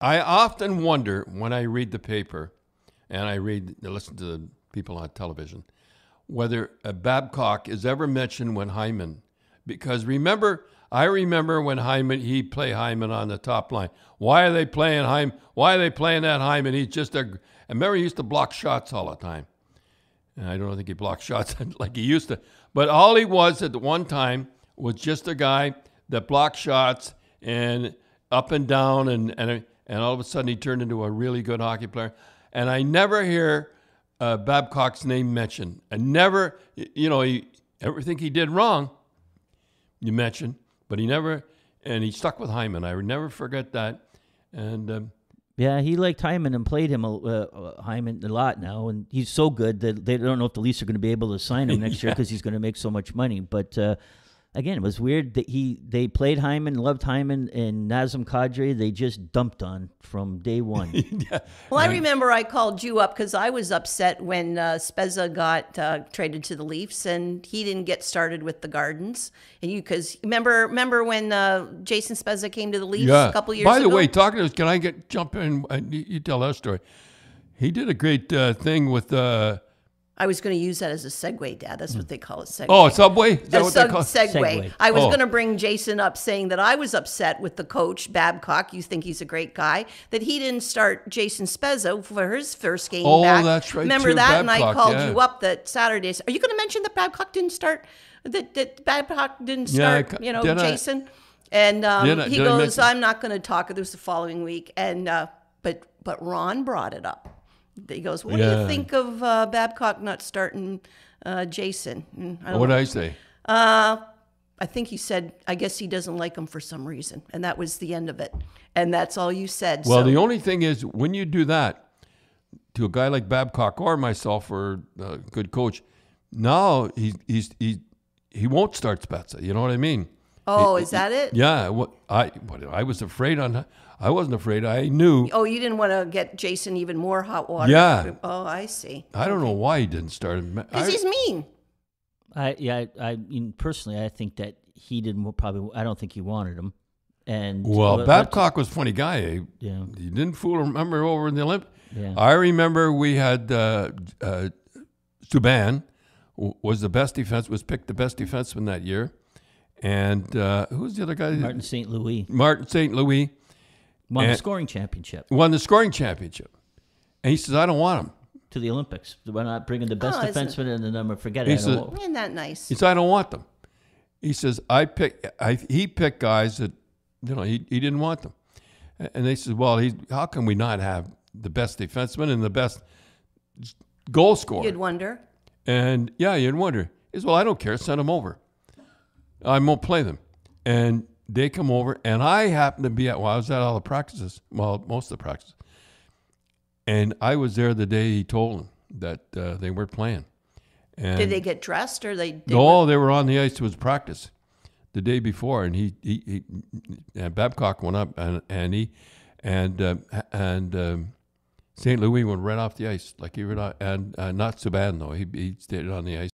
I often wonder when I read the paper and listen to the people on television, whether Babcock is ever mentioned when Hyman, because I remember when he played Hyman on the top line. Why are they playing Hyman? Why are they playing that Hyman? He's just I remember he used to block shots all the time. And I don't think he blocked shots like he used to. But all he was at the one time was just a guy that blocked shots and up and down, and all of a sudden he turned into a really good hockey player. And I never hear Babcock's name mentioned. And never, everything he did wrong, you mentioned, but he stuck with Hyman. I would never forget that. And yeah, he liked Hyman and played him Hyman a lot now, and he's so good that they don't know if the Leafs are going to be able to sign him next year because he's going to make so much money. But again, it was weird that they played Hyman, loved Hyman, and Nazem Kadri they just dumped on from day one. Yeah. Well, I remember I called you up because I was upset when Spezza got traded to the Leafs and he didn't get started with the Gardens. And because remember when Jason Spezza came to the Leafs a couple years ago? By the way, talking to us, can I jump in? You tell that story. He did a great thing with. I was going to use that as a segue, Dad. That's what they call it, segue. Oh, Subway? Is that what they call it? Segue. I was going to bring Jason up saying that I was upset with the coach, Babcock. You think he's a great guy. That he didn't start Jason Spezza for his first game back. Oh, that's right. Remember too, that? Babcock, and I called yeah. you up that Saturday. Are you going to mention that Babcock didn't start? That Babcock didn't start, Jason? And he goes, I'm not going to talk. It was the following week. And but Ron brought it up. He goes, what do you think of Babcock not starting Jason? What did I say? I think you said, I guess he doesn't like him for some reason. And that was the end of it. And that's all you said. Well, the only thing is, when you do that to a guy like Babcock or myself or a good coach, now he won't start Spezza. You know what I mean? Oh, is that it? Yeah. I was afraid on. I wasn't afraid. I knew. Oh, you didn't want to get Jason even more hot water. Yeah. Oh, I see. I don't know why he didn't start him. Because he's mean. Personally, I think that he didn't probably. I don't think he wanted him. And Babcock was a funny guy. Yeah. He didn't fool. Remember over in the Olympics? Yeah. I remember we had Subban was picked the best defenseman that year. And who's the other guy? Martin St. Louis. Won the scoring championship. And he says, I don't want him. To the Olympics. We're not bringing the best defenseman in the number. Forget it. Isn't that nice? He says, I don't want them. He says, he picked guys that, he didn't want them. And they said, well, how can we not have the best defenseman and the best goal scorer? You'd wonder. And you'd wonder. He says, well, I don't care. Send them over. I won't play them. And they come over, and I happened to be I was at all the practices, most of the practices. And I was there the day he told them that they weren't playing. And did they get dressed or they? They were on the ice to his practice the day before, and he Babcock went up, and St. Louis went right off the ice, like he went out, and not Subban though. He stayed on the ice.